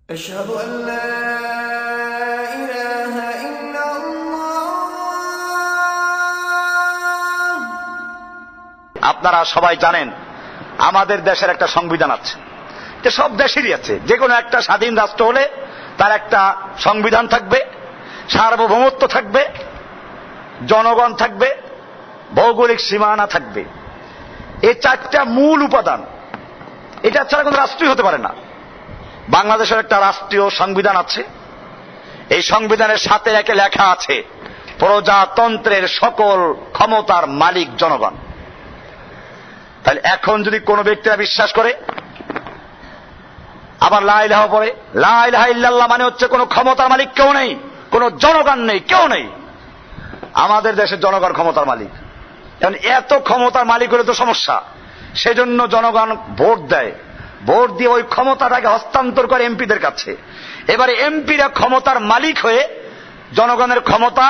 أشهد أن لا إله إلا الله। আপনারা সবাই জানেন আমাদের দেশের একটা সংবিধান আছে, যে সব দেশেরই আছে। যে কোনো একটা স্বাধীন রাষ্ট্র হলে তার একটা সংবিধান থাকবে, সার্বভৌমত্ব থাকবে, জনগণ থাকবে, ভৌগোলিক সীমানা থাকবে। এই চারটা মূল উপাদান, এটা ছাড়া কোনো রাষ্ট্রই হতে পারে না। বাংলাদেশের একটা রাষ্ট্রীয় সংবিধান আছে। এই সংবিধানের সাথে একে লেখা আছে প্রজাতন্ত্রের সকল ক্ষমতার মালিক জনগণ। তাহলে এখন যদি কোনো ব্যক্তিরা বিশ্বাস করে আবার লা ইলাহা পড়ে, লা ইলাহা ইল্লাল্লাহ মানে হচ্ছে কোনো ক্ষমতার মালিক কেউ নেই, কোনো জনগণ নেই, কেউ নেই। আমাদের দেশের জনগণ ক্ষমতার মালিক। এখন এত ক্ষমতার মালিক হলে তো সমস্যা। সেজন্য জনগণ ভোট দেয়, ভোট দিয়ে ওই ক্ষমতাটাকে হস্তান্তর করে এমপিদের কাছে। এবারে এমপিরা ক্ষমতার মালিক হয়ে জনগণের ক্ষমতা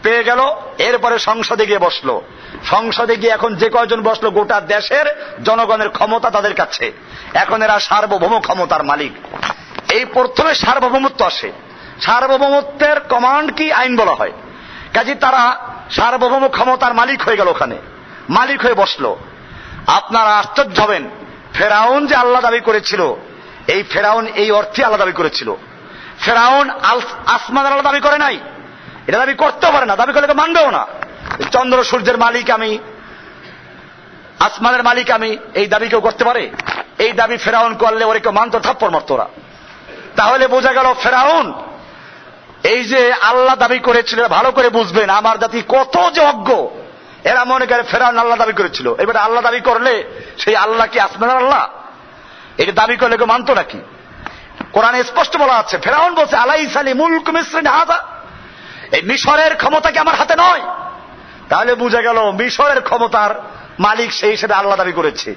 পেয়ে গেল, এরপরে সংসদে গিয়ে বসলো। সংসদে গিয়ে এখন যে কয়জন বসলো, গোটা দেশের জনগণের ক্ষমতা তাদের কাছে। এখন এরা সার্বভৌম ক্ষমতার মালিক। এই প্রথমে সার্বভৌমত্ব আসে। সার্বভৌমত্বের কমান্ড কি আইন বলা হয়। কাজে তারা সার্বভৌম ক্ষমতার মালিক হয়ে গেল, ওখানে মালিক হয়ে বসলো। আপনারা আশ্চর্য হবেন, ফেরাউন যে আল্লাহ দাবি করেছিল, এই ফেরাউন এই অর্থে আল্লাহ দাবি করেছিল। ফেরাউন আসমানের আল্লাহ দাবি করে নাই, এটা দাবি করতেও পারে না, দাবি করলে তো মানবেও না। চন্দ্র সূর্যের মালিক আমি, আসমানের মালিক আমি, এই দাবি কেউ করতে পারে? এই দাবি ফেরাউন করলে ওরে কেউ মানত, থাপ্পড় মারত ওরা। তাহলে বোঝা গেল ফেরাউন এই যে আল্লাহ দাবি করেছিল, ভালো করে বুঝবেন আমার জাতি কত যে অজ্ঞ। এরা মনে করে ফেরাউন আল্লাহ দাবি করেছিল, এবারে আল্লাহ দাবি করলে সেই আল্লাহ কি আসমানের আল্লাহ? এটা দাবি করলে কেউ মানত নাকি? কোরআনে স্পষ্ট বলা আছে, ফেরাউন বলছে আলাইসা লি মুলকু মিসর হাযা, এই মিশরের ক্ষমতা কি আমার হাতে নয়? তাহলে বুঝা গেল মিশরের ক্ষমতার মালিক সেই হিসেবে আল্লাহ দাবি করেছে।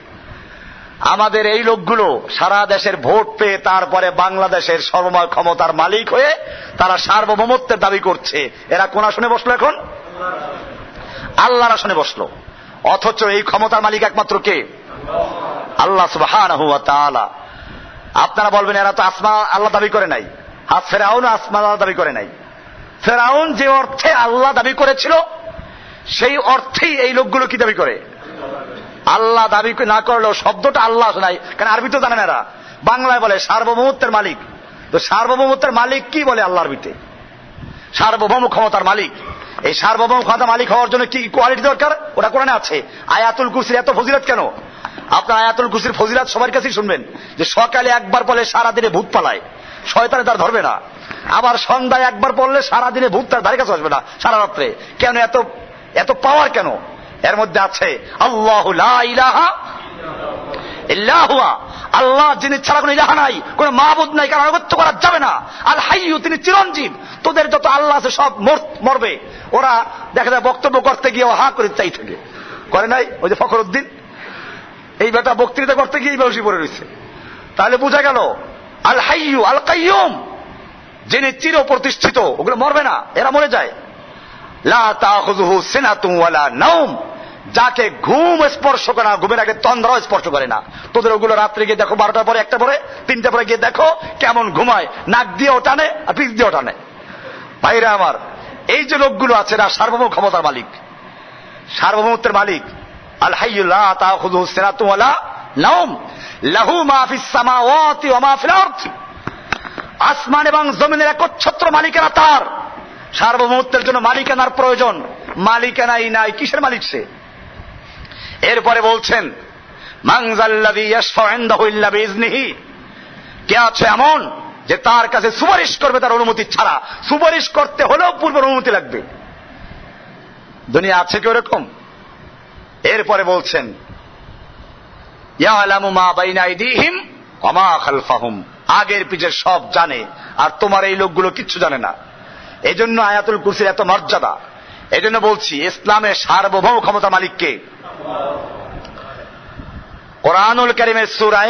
আমাদের এই লোকগুলো সারা দেশের ভোট পেয়ে তারপরে বাংলাদেশের সর্বময় ক্ষমতার মালিক হয়ে তারা সার্বভৌমত্বের দাবি করছে। এরা কোন আসনে বসলো? এখন আল্লাহর আসনে বসলো। অথচ এই ক্ষমতার মালিক একমাত্র কে? আল্লাহ সুবহানাহু ওয়া তাআলা। আপনারা বলবেন এরা তো আসমা আল্লাহ দাবি করে নাই। ফেরাউন আসমা আল্লাহ দাবি করে নাই। ফেরাউন যে অর্থে আল্লাহ দাবি করেছিল সেই অর্থেই এই লোকগুলো কি দাবি করে? আল্লাহ দাবি না করলেও শব্দটা আল্লাহ শোনায়, কারণ আরবি তো জানে না এরা। বাংলায় বলে সার্বভৌমত্বের মালিক। তো সার্বভৌমত্বের মালিক কি বলে আল্লাহ আরবিতে? সার্বভৌম ক্ষমতার মালিক। এই সার্বভৌম ক্ষমতার মালিক হওয়ার জন্য কি কোয়ালিটি দরকার? ওটা কোরআনে আছে। আয়াতুল কুরসির এত ফজিলত কেন? আপনার আয়াতুল কুরসির ফজিলত সবার কাছেই শুনবেন, যে সকালে একবার বলে সারাদিনে ভূত পালায়, শয়তানে তার ধরবে না। আবার সন্ধ্যায় একবার পড়লে সারাদিনে ভূত তার ধারে কাছে আসবে না, সারা রাত্রে। কেন এত এত পাওয়ার কেন? এর মধ্যে আছে আল্লাহু লা ইলাহা ইল্লা হুয়া, আল্লাহ যিনি ছাড়া কোনো ইলাহা নাই, কোনো মাবুদ নাই, কারণ আনুগত্য করা যাবে না। আল হাইয়্যু, তিনি চিরঞ্জীব। তোদের যত আল্লাহ আছে সব মরবে। ওরা দেখা যায় বক্তব্য করতে গিয়ে হা করে চাই থাকে, করে নাই? ওই যে ফখরুদ্দিন, এই বেটা বক্তৃতা করতে গিয়ে বেশি পড়ে রয়েছে। তাহলে বোঝা গেল আল হাইয়্যু আল কাইয়্যুম, যিনি চির প্রতিষ্ঠিত, ওগুলো মরবে না, এরা মরে যায়। লা তাখুযুহু সিনাতুন ওয়ালা নাওম, যাকে ঘুম স্পর্শ করে না, ঘুমের আগে তন্দ্রাও স্পর্শ করে না। তোদের ওগুলো রাত্রে গিয়ে দেখো, 12টার পরে, 1টা পরে, 3টা পরে গিয়ে দেখো কেমন ঘুমায়, নাক দিয়েও টানে আর পিছ দিয়েও টানে। ভাইরা আমার, এই যে লোকগুলো আছে এরা সার্বভৌম ক্ষমতার মালিক, সার্বভৌমত্বের মালিক। আল হাইয়্যু লা তাখুযুহু সিনাতুন ওয়ালা নাওম লাহু মা ফিস সামাওয়াতি ওয়া মা ফিল আরদ, আসমান এবং জমিনের একচ্ছত্র মালিকানা তার। সার্বভৌমত্বের জন্য মালিকানার প্রয়োজন, মালিকানাই নাই, কিসের মালিক সে? এরপরে বলছেন মান যাল্লাযী ইয়াশফাউ ইনদাহু ইল্লা বিইজনিহি, কে আছে এমন যে তার কাছে সুপারিশ করবে তার অনুমতি ছাড়া? সুপারিশ করতে হলেও পূর্ব অনুমতি লাগবে। দুনিয়া আছে কি এরকম? এরপরে বলছেন ইয়ালামু মা বাইনা আইদিহিম ওয়া মা খালফাহুম, আগের পিছের সব জানে, আর তোমার এই লোকগুলো কিচ্ছু জানে না। এই জন্য আয়াতুল কুরসির এত মর্যাদা। এই জন্য বলছি ইসলামের সার্বভৌম ক্ষমতা মালিককে। কোরআনুল কারীমের সূরা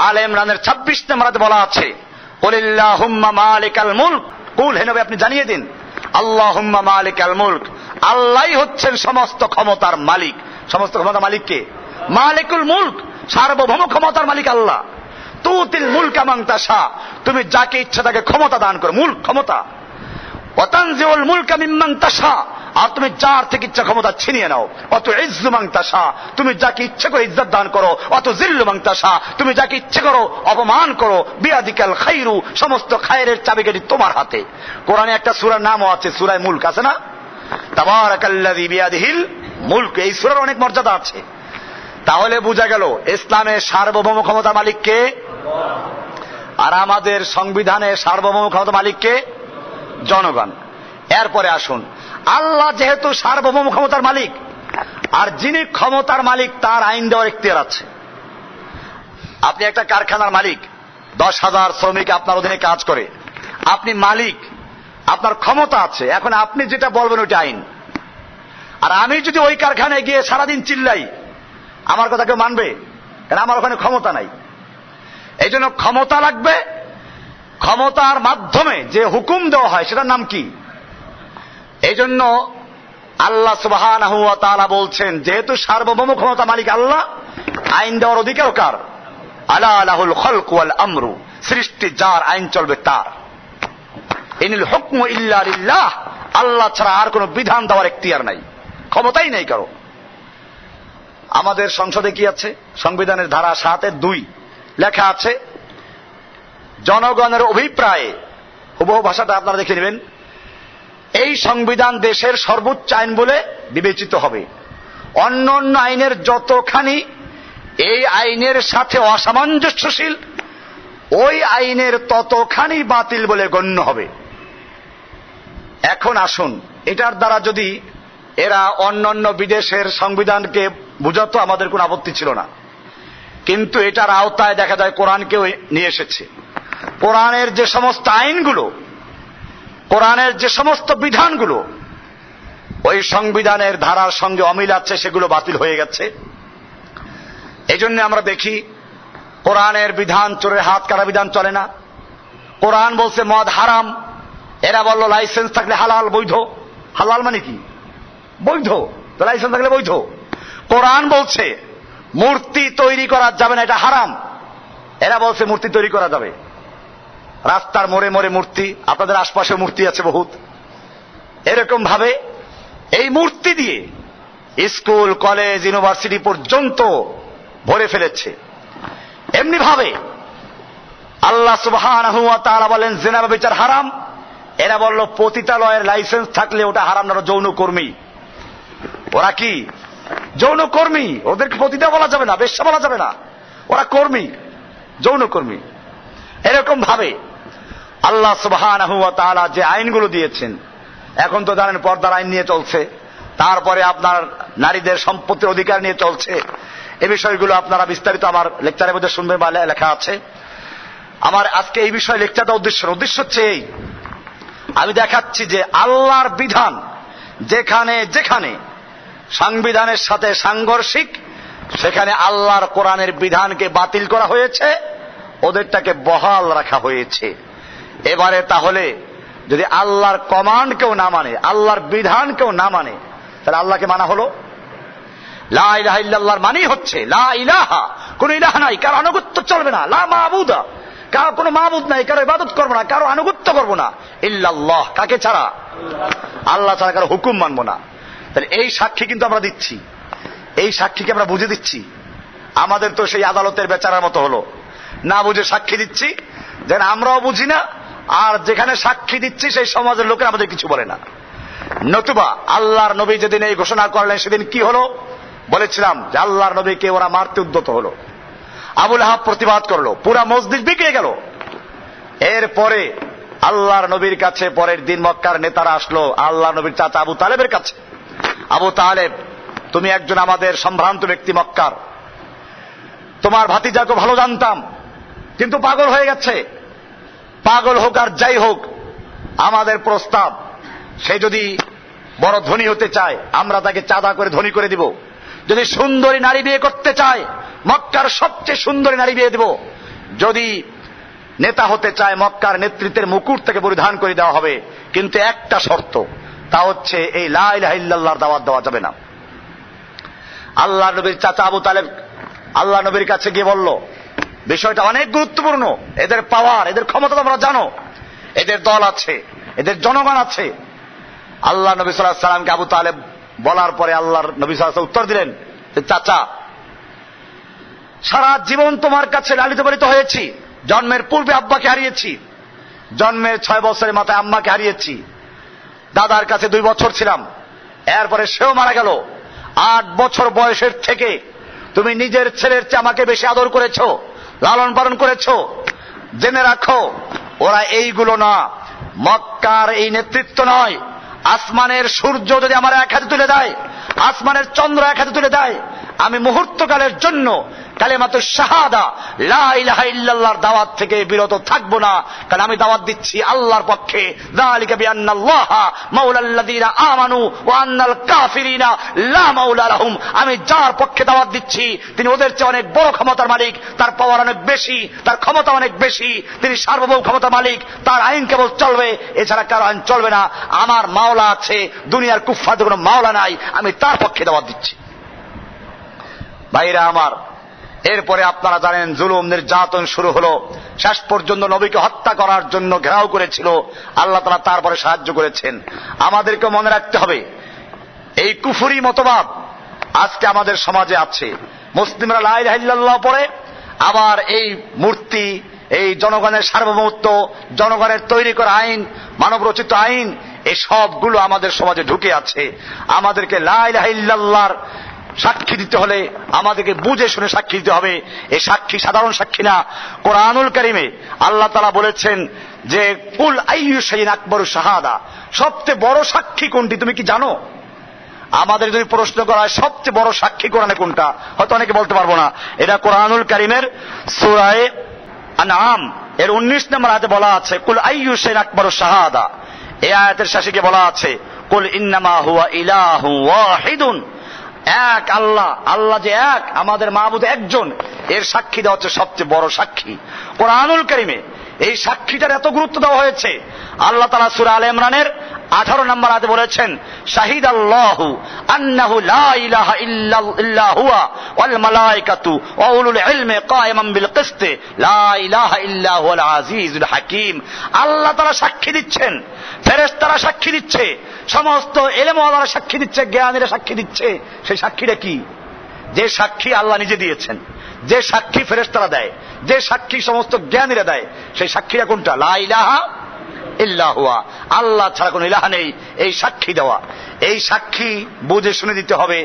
আলে ইমরানের 26 নম্বরে বলা আছে কুলিল্লাহুম্মা মালিকাল মুলক, কুল হে নবী আপনি জানিয়ে দিন আল্লাহুম্মা মালিকাল মুলক, আল্লাহই হচ্ছেন সমস্ত ক্ষমতার মালিক। সমস্ত ক্ষমতার মালিক কে? মালিকুল মুলক, সার্বভৌম ক্ষমতার মালিক আল্লাহ। তুতিল মুলকা মান তাশা, তুমি যাকে ইচ্ছা তাকে ক্ষমতা দান করো, মুলক ক্ষমতা। ওয়া তানজিউল মুলকা মিম্মান তাশা, আর তুমি যার থেকে ইচ্ছা ক্ষমতা ছিনিয়ে নাও। অত ইজ্জু মান তাশা, তুমি যাকে ইচ্ছা করে ইজ্জত দান করো। অত জিল্লু মান তাশা, তুমি যাকে ইচ্ছা করো অপমান করো। বিয়াদিকাল খায়রু, সমস্ত খায়রের চাবিকাঠি তোমার হাতে। কোরআনে একটা সূরার নামও আছে, সূরা মুলক আছে না? তাবারাকাল্লাযী বিয়াদিহিল মুলক, এই সূরার অনেক মর্যাদা আছে। তাহলে বোঝা গেল ইসলামের সার্বভৌম ক্ষমতার মালিক কে? আর আমাদের সংবিধানের সার্বভৌম ক্ষমতার মালিক কে? জনগণ। এরপরে আসুন, আল্লাহ যেহেতু সার্বভৌম ক্ষমতার মালিক, আর যিনি ক্ষমতার মালিক তার আইন দেওয়ার এখতিয়ার আছে। আপনি একটা কারখানার মালিক, 10,000 শ্রমিক আপনার অধীনে কাজ করে, আপনি মালিক, আপনার ক্ষমতা আছে, এখন আপনি যেটা বলবেন ওইটা আইন। আর আমি যদি ওই কারখানায় গিয়ে সারাদিন চিল্লাই, আমার কথা কেউ মানবে? কারণ আমার ওখানে ক্ষমতা নাই। এই জন্য ক্ষমতা লাগবে। ক্ষমতার মাধ্যমে যে হুকুম দেওয়া হয় সেটার নাম কি? এই জন্য আল্লাহ সুবহানাহু ওয়া তাআলা বলছেন, যেহেতু সার্বভৌম ক্ষমতা মালিক আল্লাহ, আইন দেওয়ার অধিকার কার? আলা লাহুল খালক ওয়াল আমরু, সৃষ্টি যার, আইন চলবে তার। ইনিল হুকমু ইল্লা লিল্লাহ, আল্লাহ ছাড়া আর কোনো বিধান দেওয়ার এখতিয়ার নাই, ক্ষমতাই নেই কারো। আমাদের সংসদে কি আছে? সংবিধানের ধারা 7-2 লেখা আছে, জনগণের অভিপ্রায়ে, হুবহু ভাষাটা আপনারা দেখে নেবেন, এই সংবিধান দেশের সর্বোচ্চ আইন বলে বিবেচিত হবে। অন্য অন্য আইনের যতখানি এই আইনের সাথে অসামঞ্জস্যশীল, ওই আইনের ততখানি বাতিল বলে গণ্য হবে। এখন আসুন, এটার দ্বারা যদি এরা অন্যান্য বিদেশের সংবিধানকে বুঝাতো, আমাদের কোনো আপত্তি ছিল না। কিন্তু এটার আওতায় দেখা যায় কোরআনকেও নিয়ে এসেছে। কোরআনের যে সমস্ত আইনগুলো, কোরআনের যে সমস্ত বিধানগুলো ওই সংবিধানের ধারার সঙ্গে অমিল আছে, সেগুলো বাতিল হয়ে গেছে। এই জন্য আমরা দেখি কোরআনের বিধান, চোরের হাত কাটা বিধান চলে না। কোরআন বলছে মদ হারাম, এরা বলল লাইসেন্স থাকলে হালাল, বৈধ। হালাল মানে কি? বৈধ। তো লাইসেন্স থাকলে বৈধ। কোরআন বলছে মূর্তি তৈরি করা যাবে না, এটা হারাম, এরা বলছে মূর্তি তৈরি করা যাবে। রাস্তার মোড়ে মোড়ে মূর্তি, আপনাদের আশপাশে মূর্তি আছে বহুত। এরকম ভাবে এই মূর্তি দিয়ে স্কুল, কলেজ, ইউনিভার্সিটি পর্যন্ত ভরে ফেলেছে। এমনি ভাবে আল্লাহ সুবহানাহু ওয়া তাআলা বলেন জিনা ব্যভিচার হারাম, এরা বলল পতিতালয়ের লাইসেন্স থাকলে ওটা হারাম না, যৌনকর্মী। ওরা কি যৌনকর্মী? ওদেরকে পতিতা বলা যাবে না, বেশ্যা বলা যাবে না, ওরা কর্মী, যৌনকর্মী। এরকম ভাবে আল্লাহ সুবহানাহু ওয়া তাআলা যে আইনগুলো দিয়েছেন, এখন তো জানেন পর্দার আইন নিয়ে চলছে, তারপরে আপনার নারীদের সম্পত্তির অধিকার নিয়ে চলছে। এই বিষয়গুলো আপনারা বিস্তারিত আমার লেকচারের মধ্যে শুনবেন বা লেখা আছে। আমার আজকে এই বিষয়ে লেকচারটা উদ্দেশ্য হচ্ছে এই, আমি দেখাচ্ছি যে আল্লাহর বিধান যেখানে যেখানে সংবিধানের সাথে সাংঘর্ষিক, সেখানে আল্লাহর কোরআনের বিধানকে বাতিল করা হয়েছে, ওদেরটাকে বহাল রাখা হয়েছে। এবারে তাহলে যদি আল্লাহর কমান্ড কেউ না মানে, আল্লাহর বিধান কেউ না মানে, তাহলে আল্লাহকে মানা হলো। লা ইলাহা ইল্লাল্লাহর মানেই হচ্ছে লা ইলাহা, কোন ইলাহ নাই, কারো আনুগত্য চলবে না। লা মাবুদা, কারো কোনো মাবুদ নাই, কারো ইবাদত করবো না, কারো আনুগত্য করবো না। ইল্লাল্লাহ, কাকে ছাড়া? আল্লাহ ছাড়া কারো হুকুম মানবো না। তাহলে এই সাক্ষী কিন্তু আমরা দিচ্ছি, এই সাক্ষীকে আমরা বুঝে দিচ্ছি। আমাদের তো সেই আদালতের বেচারার মতো হলো, না বুঝে সাক্ষী দিচ্ছি, যেন আমরাও বুঝি না, আর যেখানে সাক্ষী দিচ্ছি সেই সমাজের লোকের আমাদের কিছু বলে না। নতুবা আল্লাহর নবী যেদিন এই ঘোষণা করলেন, সেদিন কি হলো বলেছিলাম যে আল্লাহর নবীকে ওরা মারতে উদ্যত হলো। আবুল আহাব প্রতিবাদ করলো, পুরা মসজিদ বিকে গেল। এরপরে আল্লাহর নবীর কাছে পরের দিন মক্কার নেতারা আসলো, আল্লাহর নবীর চাচা আবু তালেবের কাছে। আবু তালেব, তুমি একজন আমাদের সম্ভ্রান্ত ব্যক্তি মক্কার, তোমার ভাতিজাকে ভালো জানতাম, কিন্তু পাগল হয়ে গেছে। পাগল হোক আর যাই হোক, আমাদের প্রস্তাব, সে যদি বড় ধনী হতে চায় আমরা তাকে চাঁদা করে ধনী করে দিব। যদি সুন্দরী নারী বিয়ে করতে চায়, মক্কার সবচেয়ে সুন্দরী নারী বিয়ে দেব। যদি নেতা হতে চায়, মক্কার নেতৃত্বের মুকুট থেকে পরিধান করে দেওয়া হবে, কিন্তু একটা শর্ত, তা হচ্ছে এই লা ইলাহা ইল্লাল্লাহর দাওয়াত দেওয়া যাবে না। আল্লাহ নবীর চাচা আবু তালেব আল্লাহ নবীর কাছে গিয়ে বলল, বিষয়টা অনেক গুরুত্বপূর্ণ। এদের পাওয়ার, এদের ক্ষমতা তোমরা জানো, এদের দল আছে, এদের জনগণ আছে। আল্লাহ নবী সাল্লাল্লাহু আলাইহি সাল্লামকে আবু তালেব বলার পরে আল্লাহর নবী সাল্লাল্লাহু আলাইহি ওয়াসাল্লাম উত্তর দিলেন যে, চাচা, সারা জীবন তোমার কাছে লালিত পালিত হয়েছি, জন্মের পূর্বে আব্বাকে হারিয়েছি, জন্মের 6 বছরের মাথায় আম্মাকে হারিয়েছি, দাদার কাছে 2 বছর ছিলাম, এরপরে সেও মারা গেল। 8 বছর বয়সের থেকে তুমি নিজের ছেলের চেয়ে আমাকে বেশি আদর করেছো, লালন পালন করেছো। জেনে রাখো, ওরা এইগুলো না, মক্কার এই নেতৃত্ব নয়। আসমানের সূর্য যদি আমার এক হাতে তুলে দেয়, আসমানের চন্দ্র এক হাতে তুলে দেয়, আমি মুহূর্তকালের জন্য কালেমাতু শাহাদা লা ইলাহা ইল্লাল্লাহর দাওয়াত থেকে বিরত থাকবো না। কারণ আমি দাওয়াত দিচ্ছি আল্লাহর পক্ষে। যালিকা বিআন্নাল্লাহা মাওলাল্লাযীনা আমানু ওয়া আন্নাল কাফিরিনা লা মাওলা লাহুম। আমি যার পক্ষে দাওয়াত দিচ্ছি তিনি ওদের চেয়ে অনেক বড় ক্ষমতার মালিক, তার পাওয়ার অনেক বেশি, তার ক্ষমতা অনেক বেশি, তিনি সার্বভৌম ক্ষমতার মালিক, তার আইন কেবল চলবে, এছাড়া কারো আইন চলবে না। আমার মাওলা আছে, দুনিয়ার কুফফারদের কোনো মাওলা নাই, আমি তার পক্ষে দাওয়াত দিচ্ছি। ভাইরা আমার, এরপরে আপনারা জানেন জুলুম নির্যাতন শুরু হলো, শেষ পর্যন্ত নবীকে হত্যা করার জন্য ঘেরাও করেছিল। আল্লাহ তাআলা তারপরে সাহায্য করেছেন। আমাদেরকে মনে রাখতে হবে, এই কুফরি মতবাদ আজকে আমাদের সমাজে আছে। মুসলিমরা লা ইলাহা ইল্লাল্লাহ পড়ে, আবার এই মূর্তি, এই জনগণের সার্বভৌমত্ব, জনগণের তৈরি করা আইন, মানব রচিত আইন, এই সবগুলো আমাদের সমাজে ঢুকে আছে। আমাদেরকে লা ইলাহা ইল্লাল্লাহর সাক্ষী দিতে হলে আমাদেরকে বুঝে শুনে সাক্ষী দিতে হবে। এই সাক্ষী সাধারণ সাক্ষী না। কোরআনুল কারীমে আল্লাহ তাআলা বলেছেন যে, কুল আইয়ু শাইইন আকবারু শাহাদা, সবচেয়ে বড় সাক্ষী কোনটি তুমি কি জানো? আমাদের যদি প্রশ্ন করা হয় সবচেয়ে বড় সাক্ষী কোরআনে কোনটা, হয়তো অনেকে বলতে পারবো না। এটা কোরআনুল কারীমের সূরা আনআম এর 19 নম্বর আয়াতে বলা আছে, কুল আইয়ু শাইইন আকবারু শাহাদা। এই আয়াতের শেষে গিয়ে বলা আছে, কুল ইন্নামা হুয়া ইলাহু ওয়াহিদুন, এক আল্লাহ, আল্লাহ যে এক, আমাদের মাবুদ একজন, এর সাক্ষী দেওয়া হচ্ছে সবচেয়ে বড় সাক্ষী। কোরআনুল কারীমে এই সাক্ষীটার এত গুরুত্ব দেওয়া হয়েছে। আল্লাহ তাআলা সূরা আলে ইমরানের 18 নম্বর আয়াতে বলেছেন, শাহিদাল্লাহু আন্নাহু লা ইলাহা ইল্লা হুয়া ওয়াল মালায়েকাতু ওয়া উলুল ইলমি কায়িমান বিল কিসতি লা ইলাহা ইল্লা হুয়াল আজিজুল হাকীম। আল্লাহ তাআলা সাক্ষী দিচ্ছেন, ফেরেশতারা সাক্ষী দিচ্ছে, সমস্ত ইলমওয়ালারা সাক্ষী দিচ্ছে, জ্ঞানীরা সাক্ষী দিচ্ছে। সেই সাক্ষীটা কি? যে সাক্ষী আল্লাহ নিজে দিয়েছেন, যে সাক্ষী ফেরেশতারা দেয়, যে সাক্ষী সমস্ত জ্ঞানীরা দেয়, সেই সাক্ষীটা কোনটা? লা ইলাহা ইল্লা হুয়া, আল্লাহ ছাড়া কোনো ইলাহা নেই। এই সাক্ষী দেওয়া, এই সাক্ষী বুঝে শুনে দিতে হবে।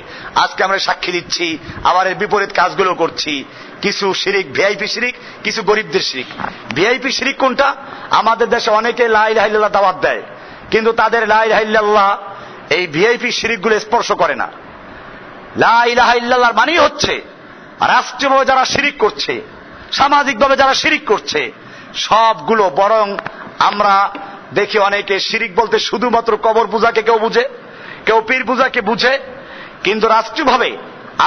আজকে আমরা সাক্ষী দিচ্ছি, আবার এর বিপরীত কাজগুলো করছি। কিছু শিরিক ভিআইপি শিরিক, কিছু গরিবদের শিরিক। ভিআইপি শিরিক কোনটা? আমাদের দেশে অনেকে লা ইলাহা ইল্লাল্লাহ দাওয়াত দেয়, কিন্তু তাদের লা ইলাহা ইল্লাল্লাহ এই ভিআইপি শিরিকগুলো স্পর্শ করে না। লা ইলাহা ইল্লাল্লাহর মানেই হচ্ছে রাষ্ট্রীয়ভাবে যারা শিরিক করছে, সামাজিকভাবে যারা শিরিক করছে, সবগুলো। বরং আমরা দেখি অনেকে শিরিক বলতে শুধুমাত্র কবর পূজাকে কেউ বুঝে, কেউ পীর পূজাকে বুঝে, কিন্তু রাষ্ট্রীয়ভাবে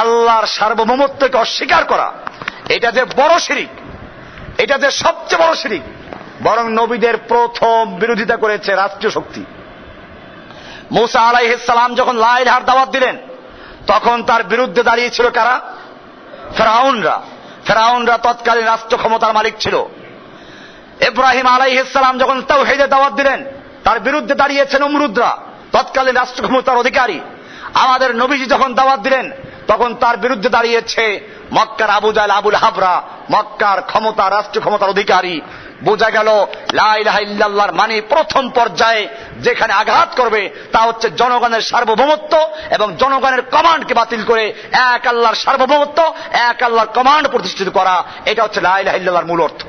আল্লাহর সার্বভৌমত্বকে অস্বীকার করা, এটা যে বড় শিরিক, এটা যে সবচেয়ে বড় শিরিক। বরং নবীদের প্রথম বিরোধিতা করেছে রাষ্ট্রীয় শক্তি। মূসা আলাইহিস সালাম যখন লা ইলাহার দাওয়াত দিলেন, তখন তার বিরুদ্ধে দাঁড়িয়েছিল কারা? ফেরাউনরা। ফেরাউনরা তৎকালীন রাষ্ট্র ক্ষমতার মালিক ছিল। ইব্রাহিম আলাইহিস সালাম যখন তাওহীদের দাওয়াত দিলেন, তার বিরুদ্ধে দাঁড়িয়েছে নমরুদরা, তৎকালীন রাষ্ট্র ক্ষমতার অধিকারী। আমাদের নবীজি যখন দাওয়াত দিলেন, তখন তার বিরুদ্ধে দাঁড়িয়েছে মক্কার আবু জাহল, আবুল হাবরা, মক্কার ক্ষমতা, রাষ্ট্র ক্ষমতার অধিকারী। বোঝা গেল লা ইলাহা ইল্লাল্লাহর মানে প্রথম পর্যায়ে যেখানে আঘাত করবে তা হচ্ছে জনগণের সার্বভৌমত্ব এবং জনগণের কমান্ডকে বাতিল করে এক আল্লাহর সার্বভৌমত্ব, এক আল্লাহর কমান্ড প্রতিষ্ঠিত করা। এটা হচ্ছে লা ইলাহা ইল্লাল্লাহর মূল অর্থ।